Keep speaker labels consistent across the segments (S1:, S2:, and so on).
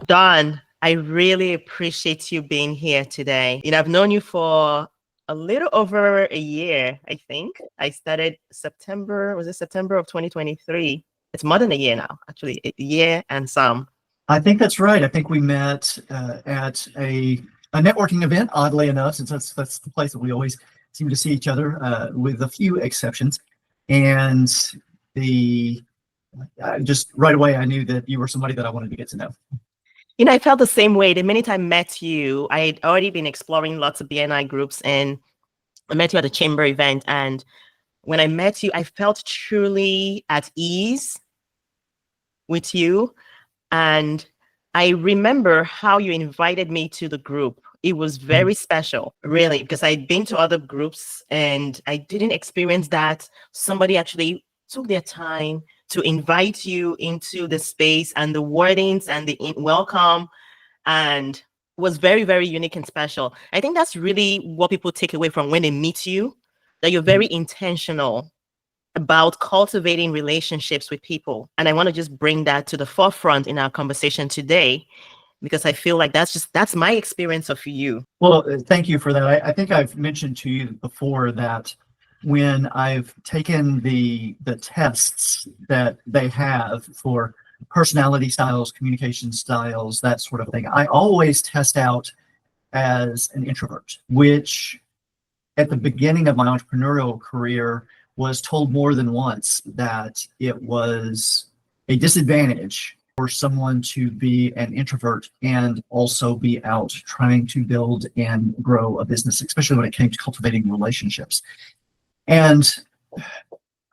S1: Don, I really appreciate you being here today. I've known you for a little over a year, I think. I started September of 2023? It's more than a year now, actually, a year and some.
S2: I think that's right. I think we met at a networking event, oddly enough, since that's the place that we always seem to see each other, with a few exceptions. And just right away, I knew that you were somebody that I wanted to get to know.
S1: I felt the same way. The minute I met you, I had already been exploring lots of BNI groups, and I met you at a chamber event. And when I met you, I felt truly at ease with you. And I remember how you invited me to the group. It was very special, really, because I'd been to other groups and I didn't experience that somebody actually took their time to invite you into the space, and the wordings and the welcome, and was very, very unique and special. I think that's really what people take away from when they meet you, that you're very intentional about cultivating relationships with people. And I want to just bring that to the forefront in our conversation today, because I feel like that's my experience of you.
S2: Well, thank you for that. I think I've mentioned to you before that when I've taken the tests that they have for personality styles, communication styles, that sort of thing, I always test out as an introvert, which at the beginning of my entrepreneurial career was told more than once that it was a disadvantage for someone to be an introvert and also be out trying to build and grow a business, especially when it came to cultivating relationships. And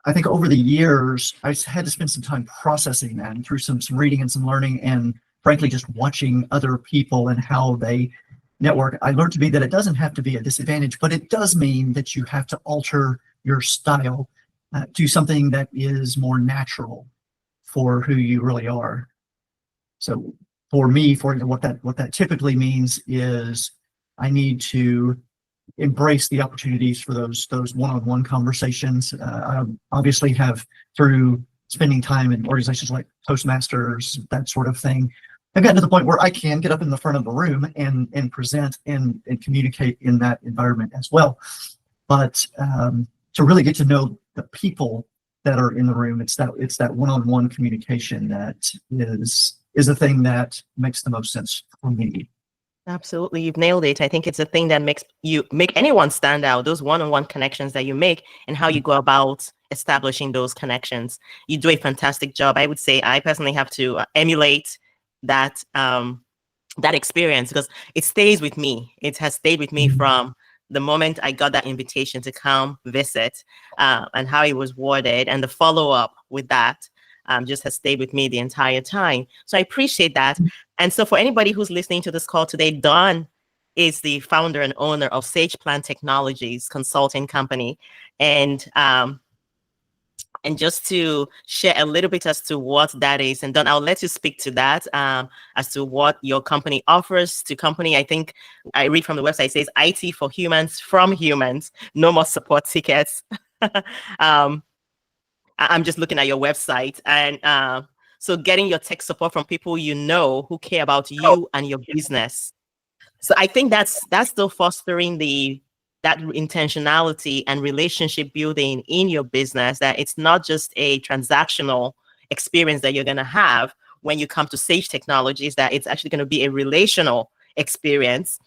S2: I think over the years, I had to spend some time processing that, and through some reading and some learning, and frankly, just watching other people and how they network, I learned that it doesn't have to be a disadvantage, but it does mean that you have to alter your style to something that is more natural for who you really are. So for me, what that typically means is I need to embrace the opportunities for those one-on-one conversations. I obviously have, through spending time in organizations like Toastmasters, that sort of thing, I've gotten to the point where I can get up in the front of the room and present and communicate in that environment as well. But to really get to know the people that are in the room, it's that one-on-one communication that is a thing that makes the most sense for me.
S1: Absolutely, you've nailed it. I think it's a thing that make anyone stand out, those one-on-one connections that you make and how you go about establishing those connections. You do a fantastic job. I would say I personally have to emulate that experience, because it stays with me. It has stayed with me from the moment I got that invitation to come visit, and how it was worded, and the follow-up with that just has stayed with me the entire time. So I appreciate that. And so for anybody who's listening to this call today, Don is the founder and owner of SagePlan Technologies consulting company. And just to share a little bit as to what that is, and Don, I'll let you speak to that, as to what your company offers to company. I think I read from the website, it says IT for humans, from humans, no more support tickets. I'm just looking at your website, and so getting your tech support from people who care about you and your business. So I think that's still fostering that intentionality and relationship building in your business, that it's not just a transactional experience that you're going to have when you come to Sage Technologies, that it's actually going to be a relational experience.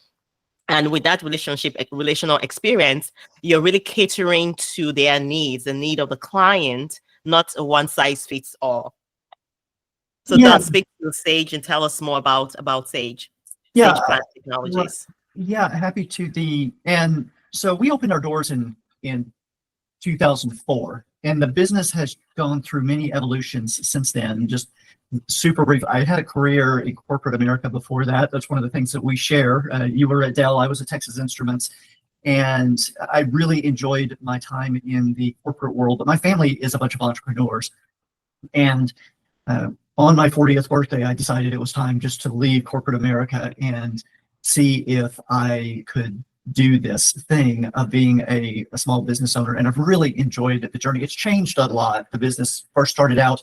S1: And with that relational experience, you're really catering to their needs, the need of the client, not a one size fits all. So Don, speak to Sage and tell us more about Sage. SagePlan Technologies.
S2: Happy to. And so we opened our doors in 2004, and the business has gone through many evolutions since then. Just super brief, I had a career in corporate America before that. That's one of the things that we share. You were at Dell, I was at Texas Instruments, and I really enjoyed my time in the corporate world. But my family is a bunch of entrepreneurs, and on my 40th birthday, I decided it was time just to leave corporate America and see if I could do this thing of being a small business owner. And I've really enjoyed the journey. It's changed a lot. The business first started out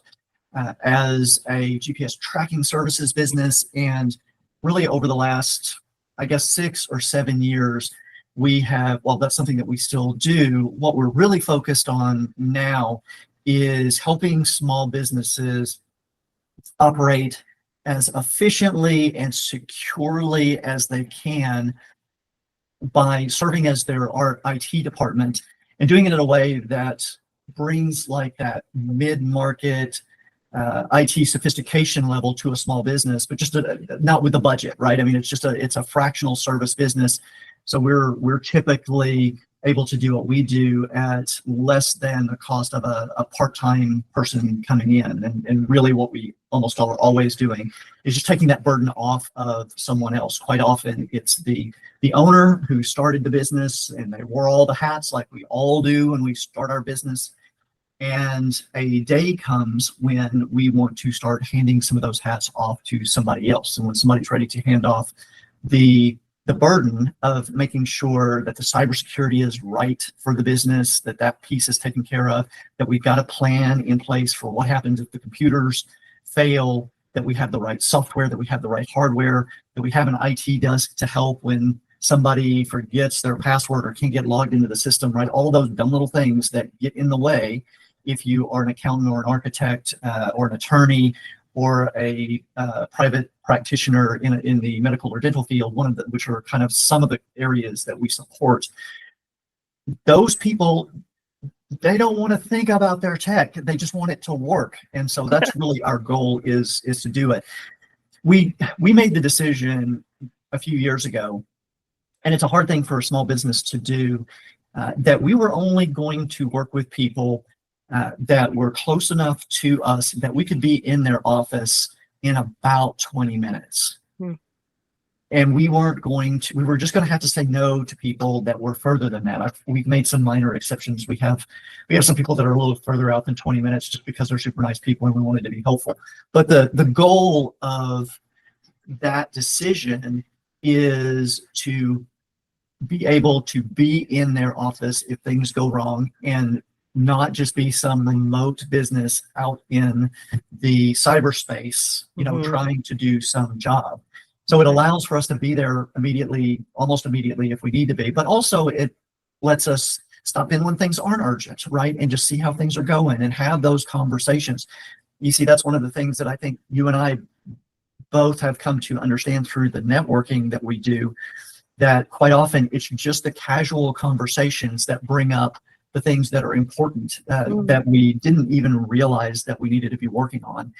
S2: as a GPS tracking services business. And really over the last, I guess, 6 or 7 years, we have, well, that's something that we still do. What we're really focused on now is helping small businesses operate as efficiently and securely as they can by serving as their IT department and doing it in a way that brings like that mid-market IT sophistication level to a small business, but just not with the budget, right? I mean, it's a fractional service business. So we're typically able to do what we do at less than the cost of a part-time person coming in. And really what we almost are always doing is just taking that burden off of someone else. Quite often it's the owner who started the business and they wore all the hats like we all do when we start our business. And a day comes when we want to start handing some of those hats off to somebody else. And when somebody's ready to hand off the burden of making sure that the cybersecurity is right for the business, that piece is taken care of, that we've got a plan in place for what happens if the computers fail, that we have the right software, that we have the right hardware, that we have an IT desk to help when somebody forgets their password or can't get logged into the system, right? All of those dumb little things that get in the way if you are an accountant or an architect or an attorney or a private practitioner in the medical or dental field, which are kind of some of the areas that we support. Those people, they don't want to think about their tech. They just want it to work. And so that's really our goal is to do it. We made the decision a few years ago, and it's a hard thing for a small business to do, that we were only going to work with people that were close enough to us that we could be in their office in about 20 minutes. And we were just going to have to say no to people that were further than that. We've made some minor exceptions. We have some people that are a little further out than 20 minutes just because they're super nice people and we wanted to be helpful. But the goal of that decision is to be able to be in their office if things go wrong and not just be some remote business out in the cyberspace, trying to do some job. So it allows for us to be there immediately, almost immediately if we need to be, but also it lets us stop in when things aren't urgent, right? And just see how things are going and have those conversations. You see, that's one of the things that I think you and I both have come to understand through the networking that we do, that quite often it's just the casual conversations that bring up the things that are important that we didn't even realize that we needed to be working on.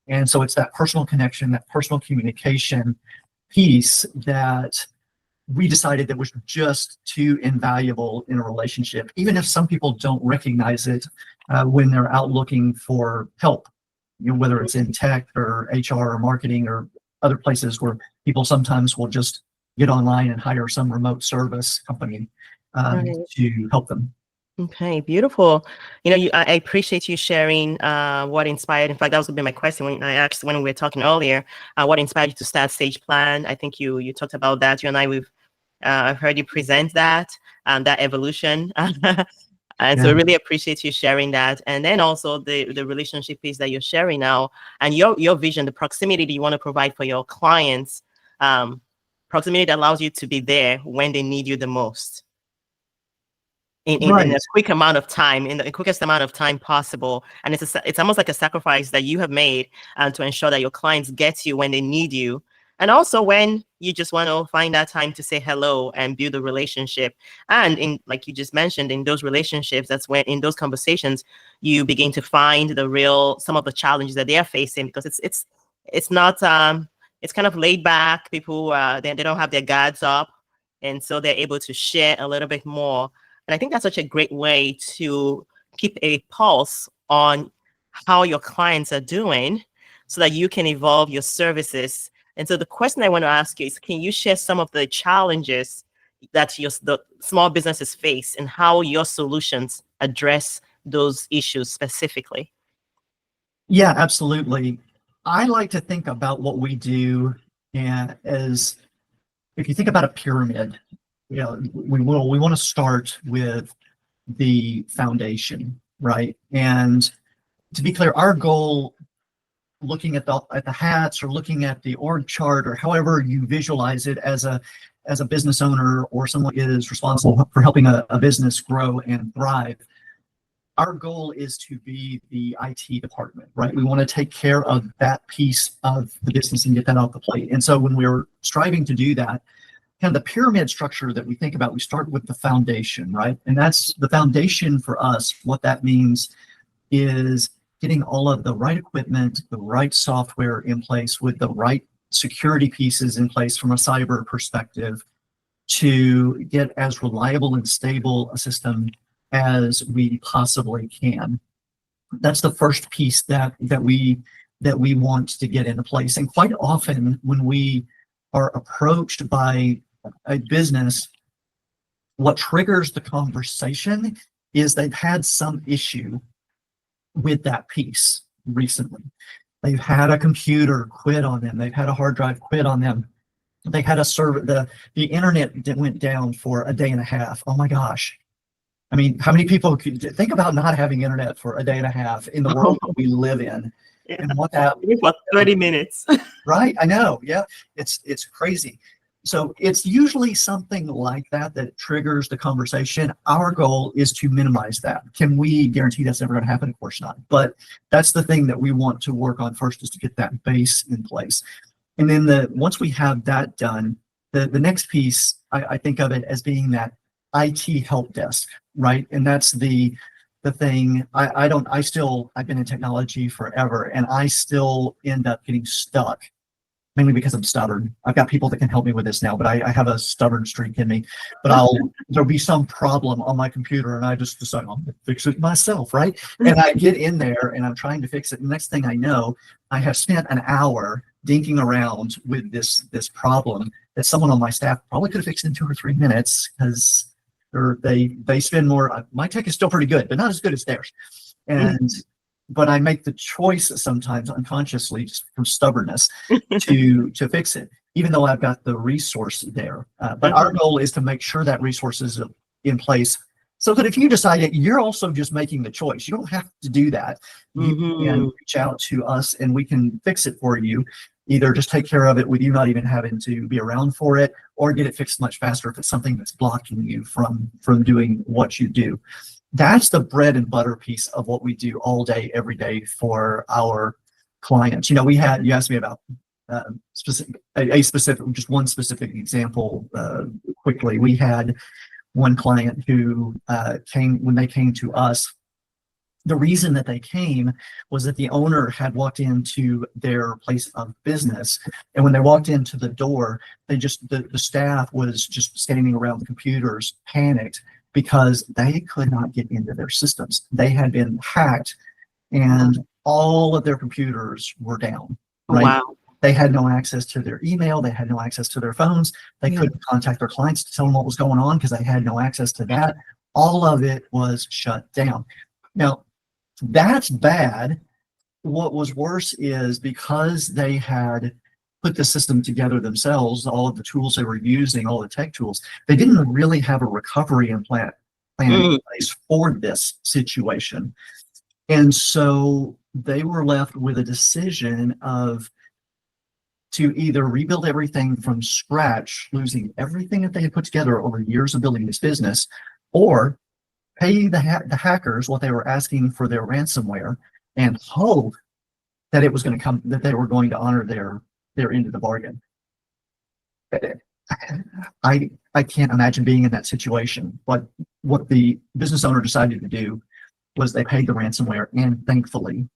S2: And so it's that personal connection, that personal communication piece that we decided that was just too invaluable in a relationship, even if some people don't recognize it when they're out looking for help, whether it's in tech or HR or marketing or other places where people sometimes will just get online and hire some remote service company to help them.
S1: Okay, beautiful. I appreciate you sharing what inspired. In fact, that was going to be my question when I asked when we were talking earlier, what inspired you to start SagePlan. I think you talked about that. You and I, I've heard you present that evolution. And so I really appreciate you sharing that. And then also the relationship piece that you're sharing now and your vision, the proximity that you want to provide for your clients, proximity that allows you to be there when they need you the most. In a quick amount of time, in the quickest amount of time possible. And it's almost like a sacrifice that you have made to ensure that your clients get you when they need you. And also when you just want to find that time to say hello and build a relationship. And like you just mentioned, in those relationships, that's when in those conversations, you begin to find some of the challenges that they are facing, because it's not, it's kind of laid back. People, they don't have their guards up. And so they're able to share a little bit more. And I think that's such a great way to keep a pulse on how your clients are doing so that you can evolve your services. And so the question I want to ask you is, can you share some of the challenges that the small businesses face and how your solutions address those issues specifically?
S2: Yeah, absolutely. I like to think about what we do as, if you think about a pyramid, we want to start with the foundation, right? And to be clear, our goal looking at the hats or looking at the org chart or however you visualize it as a business owner or someone is responsible for helping a business grow and thrive. Our goal is to be the IT department, right? We want to take care of that piece of the business and get that off the plate. And so when we're striving to do that, kind of the pyramid structure that we think about, we start with the foundation, right? And that's the foundation for us. What that means is getting all of the right equipment, the right software in place with the right security pieces in place from a cyber perspective to get as reliable and stable a system as we possibly can. That's the first piece that we want to get into place. And quite often when we are approached by a business, what triggers the conversation is they've had some issue with that piece recently. They've had a computer quit on them. They've had a hard drive quit on them. They had a server, the internet that went down for a day and a half. Oh my gosh. I mean, how many people could think about not having internet for a day and a half in the world that we live in?
S1: Yeah.
S2: And what that
S1: for 30 minutes.
S2: Right? I know. Yeah. It's crazy. So it's usually something like that that triggers the conversation. Our goal is to minimize that. Can we guarantee that's never going to happen? Of course not. But that's the thing that we want to work on first, is to get that base in place. And then once we have that done, the next piece, I think of it as being that IT help desk, right? And that's the thing. I've been in technology forever, and I still end up getting stuck, mainly because I'm stubborn. I've got people that can help me with this now, but I have a stubborn streak in me. But there'll be some problem on my computer and I just decide I'm gonna fix it myself, right? And I get in there and I'm trying to fix it. And the next thing I know, I have spent an hour dinking around with this problem that someone on my staff probably could have fixed in 2 or 3 minutes, because they spend more. My tech is still pretty good, but not as good as theirs. And but I make the choice sometimes unconsciously, just from stubbornness, to fix it, even though I've got the resource there. But our goal is to make sure that resource is in place, so that if you decide it, you're also just making the choice. You don't have to do that. You can reach out to us and we can fix it for you. Either just take care of it with you not even having to be around for it, or get it fixed much faster if it's something that's blocking you from doing what you do. That's the bread and butter piece of what we do all day, every day for our clients. You know, you asked me about just one specific example quickly. We had one client who when they came to us, the reason that they came was that the owner had walked into their place of business, and when they walked into the door, the staff was just standing around the computers, panicked, because they could not get into their systems. They had been hacked and all of their computers were down, right?
S1: Wow.
S2: They had no access to their email. They had no access to their phones. They couldn't contact their clients to tell them what was going on because they had no access to that. All of it was shut down. Now, that's bad. What was worse is, because they had put the system together themselves, all of the tools they were using, all the tech tools, they didn't really have a recovery and plan in place for this situation. And so they were left with a decision to either rebuild everything from scratch, losing everything that they had put together over years of building this business, or pay the hackers what they were asking for their ransomware and hope that it was going to come, that they were going to honor their end of the bargain. I can't imagine being in that situation. But what the business owner decided to do was they paid the ransomware, and thankfully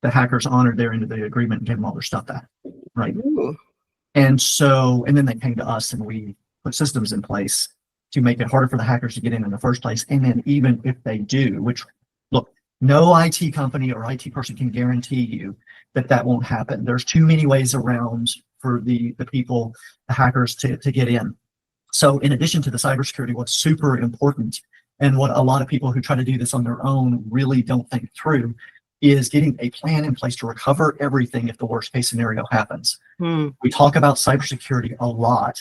S2: the hackers honored their end of the agreement and gave them all their stuff back, right?
S1: Ooh.
S2: And then they came to us and we put systems in place to make it harder for the hackers to get in the first place. And then even if they do, which, look, no IT company or IT person can guarantee you that won't happen. There's too many ways around for the hackers to get in. So in addition to the cybersecurity, what's super important, and what a lot of people who try to do this on their own really don't think through, is getting a plan in place to recover everything if the worst case scenario happens. We talk about cybersecurity a lot,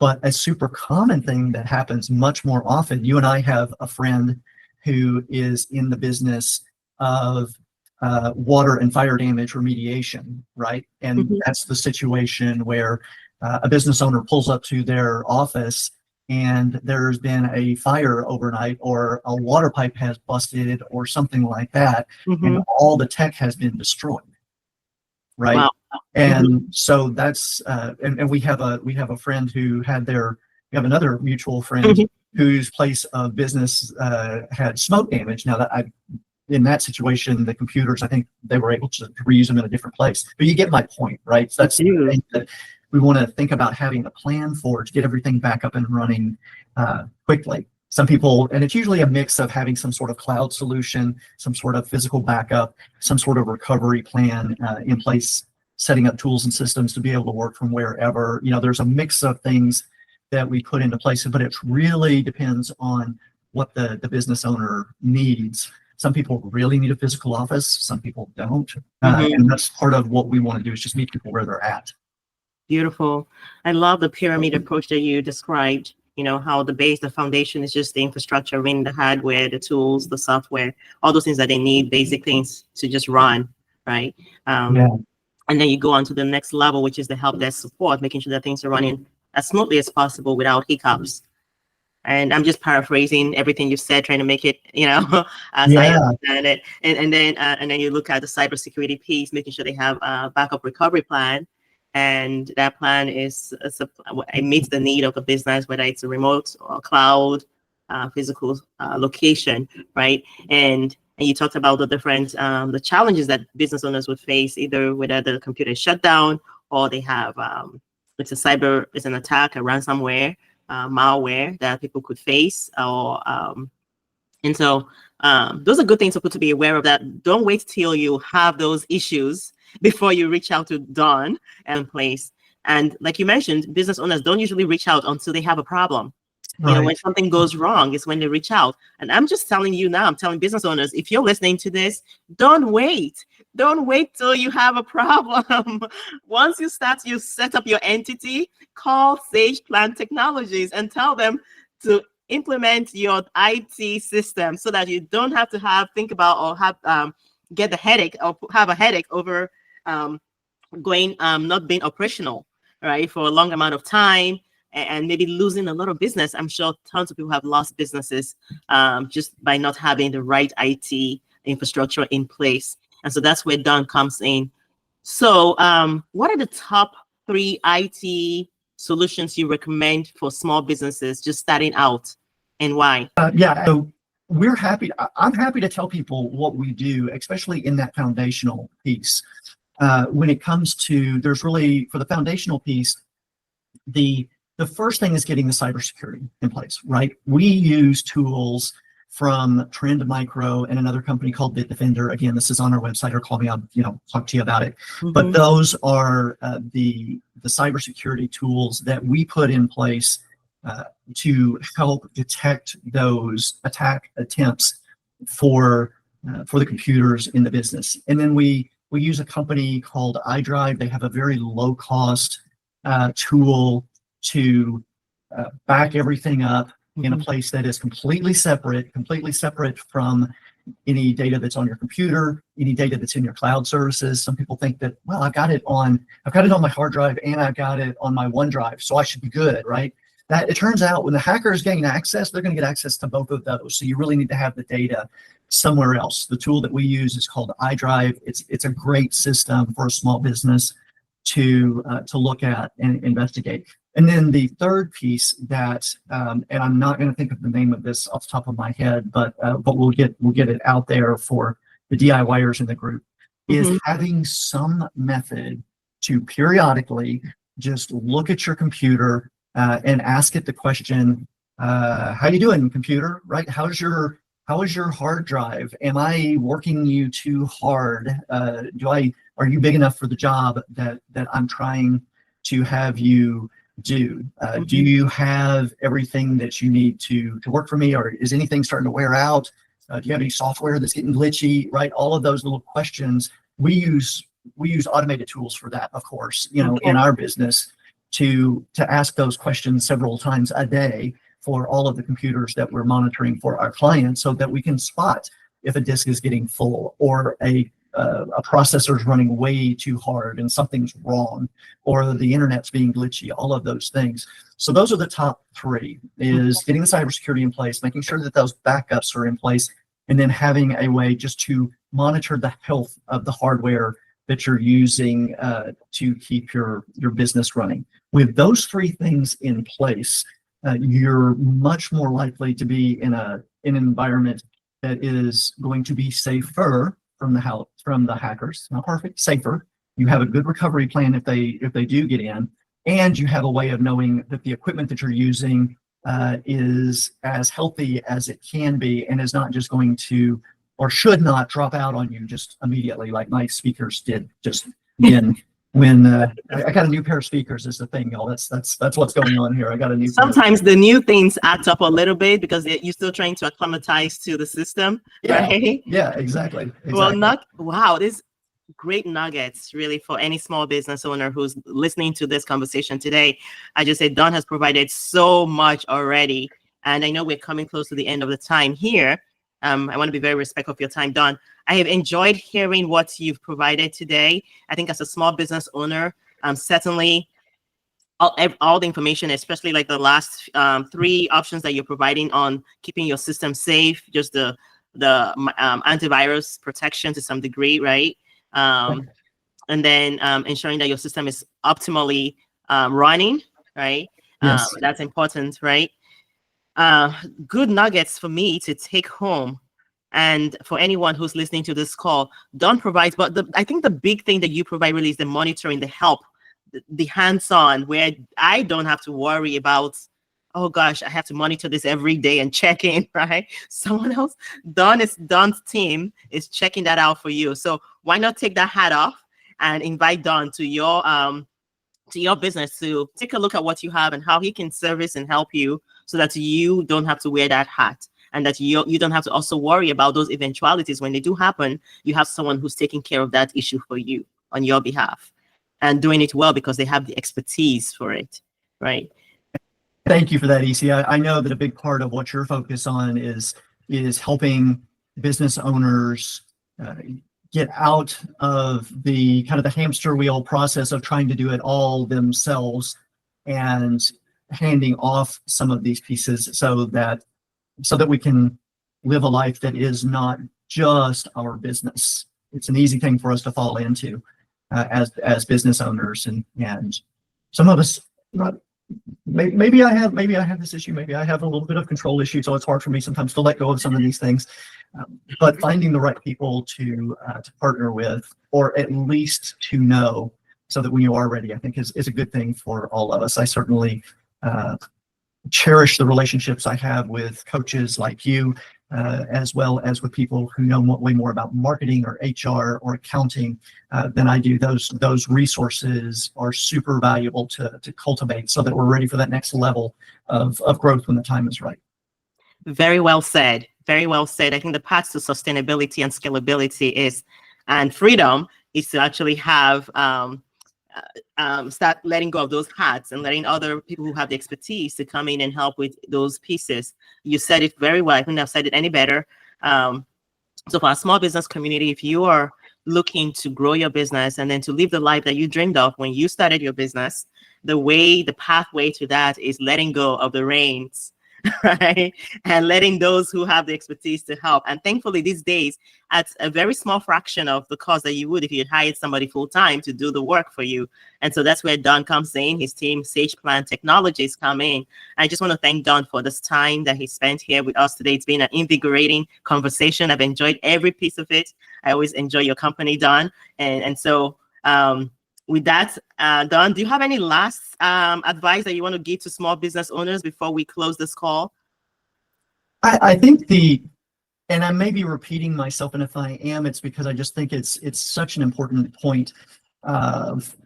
S2: but a super common thing that happens much more often, you and I have a friend who is in the business of water and fire damage remediation, right? And
S1: Mhm.
S2: that's the situation where a business owner pulls up to their office and there's been a fire overnight, or a water pipe has busted or something like that, and
S1: Mhm.
S2: all the tech has been destroyed, right?
S1: Wow. Mhm.
S2: And so that's and we have a friend who had we have another mutual friend
S1: Mhm.
S2: whose place of business had smoke damage. Now that in that situation, the computers, I think they were able to reuse them in a different place. But you get my point, right? So
S1: I
S2: that's the
S1: do.
S2: thing that we want to think about having a plan for, to get everything back up and running quickly. Some people, and it's usually a mix of having some sort of cloud solution, some sort of physical backup, some sort of recovery plan in place, setting up tools and systems to be able to work from wherever. There's a mix of things that we put into place, but it really depends on what the business owner needs. Some people really need a physical office, some people don't.
S1: Mhm.
S2: And that's part of what we want to do, is just meet people where they're at.
S1: Beautiful. I love the pyramid approach that you described. How the foundation is just the infrastructure, I mean, the hardware, the tools, the software, all those things that they need, basic things to just run, right?
S2: Yeah.
S1: And then you go on to the next level, which is the help desk support, making sure that things are running as smoothly as possible without hiccups. And I'm just paraphrasing everything you said, trying to make it, as I
S2: Yeah.
S1: understand it. And then you look at the cybersecurity piece, making sure they have a backup recovery plan, and that plan it meets the need of the business, whether it's a remote or cloud, physical location, right? And you talked about the different the challenges that business owners would face, either whether the computer is shut down or they have it's an attack, a ransomware, malware that people could face, or and so those are good things to be aware of. That don't wait till you have those issues before you reach out to Don and place. And like you mentioned, business owners don't usually reach out until they have a problem. When
S2: Right.
S1: something goes wrong is when they reach out. And I'm just telling you now, I'm telling business owners, if you're listening to this, don't wait. Don't wait till you have a problem. Once you set up your entity, call SagePlan Technologies and tell them to implement your IT system, so that you don't have to think about or get the headache, or have a headache over going not being operational, right, for a long amount of time, and maybe losing a lot of business. I'm sure tons of people have lost businesses just by not having the right IT infrastructure in place. And so that's where Don comes in. So what are the top 3 IT solutions you recommend for small businesses just starting out, and why?
S2: Yeah. So I'm happy to tell people what we do, especially in that foundational piece. When it comes to, there's really, for the foundational piece, the first thing is getting the cybersecurity in place, right? We use tools from Trend Micro and another company called Bitdefender. Again, this is on our website, or call me, I'll talk to you about it. But
S1: Mhm.
S2: those are the cybersecurity tools that we put in place to help detect those attack attempts for the computers in the business. And then we use a company called iDrive. They have a very low cost tool to back everything up in a
S1: Mhm.
S2: place that is completely separate from any data that's on your computer, any data that's in your cloud services. Some people think that, well, I've got it on my hard drive and I've got it on my OneDrive, so I should be good, right? That, it turns out, when the hackers gain access, they're going to get access to both of those. So you really need to have the data somewhere else. The tool that we use is called iDrive. It's a great system for a small business to look at and investigate. And then the third piece that, and I'm not going to think of the name of this off the top of my head, but we'll get it out there for the DIYers in the group, is
S1: Mhm.
S2: having some method to periodically just look at your computer and ask it the question, how you doing, computer? Right? How is your hard drive? Am I working you too hard? Are you big enough for the job that I'm trying to have you do? Do
S1: Mhm.
S2: you have everything that you need to work for me, or is anything starting to wear out? Do you have any software that's getting glitchy? Right? All of those little questions. We use automated tools for that, of course,
S1: Okay.
S2: in our business, to ask those questions several times a day for all of the computers that we're monitoring for our clients, so that we can spot if a disk is getting full, or a a processor's running way too hard and something's wrong, or the internet's being glitchy, all of those things. So those are the top three, is getting the cybersecurity in place, making sure that those backups are in place, and then having a way just to monitor the health of the hardware that you're using to keep your business running. With those three things in place, you're much more likely to be in an environment that is going to be safer from the hackers. Not perfect, safer. You have a good recovery plan if they do get in, and you have a way of knowing that the equipment that you're using is as healthy as it can be, and is not just going to, or should not, drop out on you just immediately, like my speakers did just then. When I got a new pair of speakers is the thing, y'all. That's what's going on here. I got a new.
S1: Sometimes the new things act up a little bit because you're still trying to acclimatize to the system, right?
S2: Yeah, exactly.
S1: Well, wow, this great nuggets really for any small business owner who's listening to this conversation today. I just said Don has provided so much already, and I know we're coming close to the end of the time here. I want to be very respectful of your time, Don. I have enjoyed hearing what you've provided today. I think as a small business owner, certainly all the information, especially like the last three options that you're providing on keeping your system safe, just the antivirus protection to some degree, right? And then ensuring that your system is optimally running, right?
S2: Yes.
S1: That's important, right? Good nuggets for me to take home. And for anyone who's listening to this call, Don provides, but I think the big thing that you provide really is the monitoring, the help, the hands-on, where I don't have to worry about, oh gosh, I have to monitor this every day and check in, right? Someone else, Don's team is checking that out for you. So why not take that hat off and invite Don to your business to take a look at what you have and how he can service and help you, so that you don't have to wear that hat, and that you don't have to also worry about those eventualities when they do happen. You have someone who's taking care of that issue for you on your behalf, and doing it well because they have the expertise for it, right?
S2: Thank you for that, EC. I know that a big part of what you're focused on is helping business owners get out of the kind of the hamster wheel process of trying to do it all themselves, and handing off some of these pieces so that we can live a life that is not just our business. It's an easy thing for us to fall into as business owners, and some of us not. Maybe I have this issue. Maybe I have a little bit of control issue, so it's hard for me sometimes to let go of some of these things. But finding the right people to partner with, or at least to know, so that when you are ready, I think is a good thing for all of us. I certainly cherish the relationships I have with coaches like you, as well as with people who know way more about marketing or HR or accounting than I do. Those resources are super valuable to cultivate, so that we're ready for that next level of growth when the time is right.
S1: Very well said. Very well said. I think the path to sustainability and scalability and freedom is to actually have start letting go of those hats and letting other people who have the expertise to come in and help with those pieces. You said it very well. I couldn't have said it any better. So for our small business community, if you are looking to grow your business and then to live the life that you dreamed of when you started your business, the pathway to that is letting go of the reins, right? And letting those who have the expertise to help. And thankfully these days, at a very small fraction of the cost that you would if you had hired somebody full-time to do the work for you. And so that's where Don comes in. His team, SagePlan Technologies, come in. I just want to thank Don for this time that he spent here with us today. It's been an invigorating conversation. I've enjoyed every piece of it. I always enjoy your company, Don. And so with that, Don, do you have any last advice that you want to give to small business owners before we close this call?
S2: I think and I may be repeating myself, and if I am, it's because I just think it's such an important point of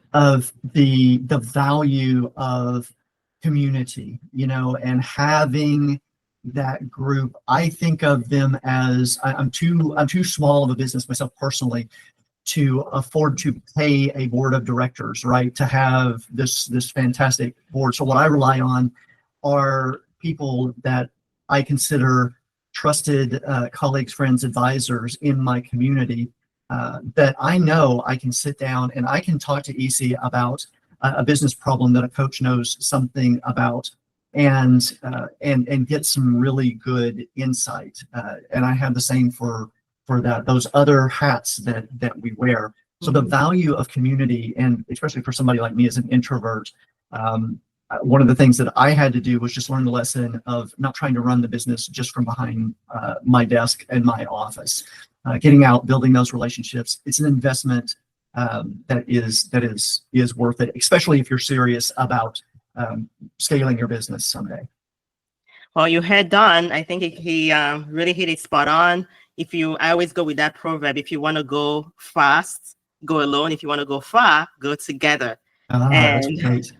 S2: the value of community, and having that group. I think of them as I'm too small of a business myself personally to afford to pay a board of directors, right? To have this fantastic board. So what I rely on are people that I consider trusted colleagues, friends, advisors in my community, that I know I can sit down and I can talk to EC about a business problem that a coach knows something about, and get some really good insight. And I have the same for those other hats that we wear. So the value of community, and especially for somebody like me as an introvert, one of the things that I had to do was just learn the lesson of not trying to run the business just from behind my desk and my office. Getting out, building those relationships, it's an investment that is worth it, especially if you're serious about scaling your business someday.
S1: Well, you heard Don. I think he really hit it spot on. I always go with that proverb: if you want to go fast, go alone. If you want to go far, go together.
S2: That's great.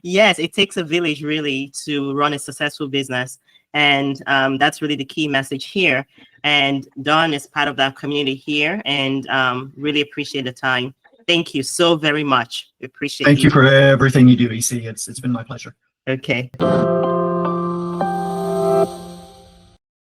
S1: Yes, it takes a village really to run a successful business. And that's really the key message here. And Don is part of that community here, and really appreciate the time. Thank you so very much. We appreciate
S2: Thank you for everything you do, EC. It's been my pleasure.
S1: Okay.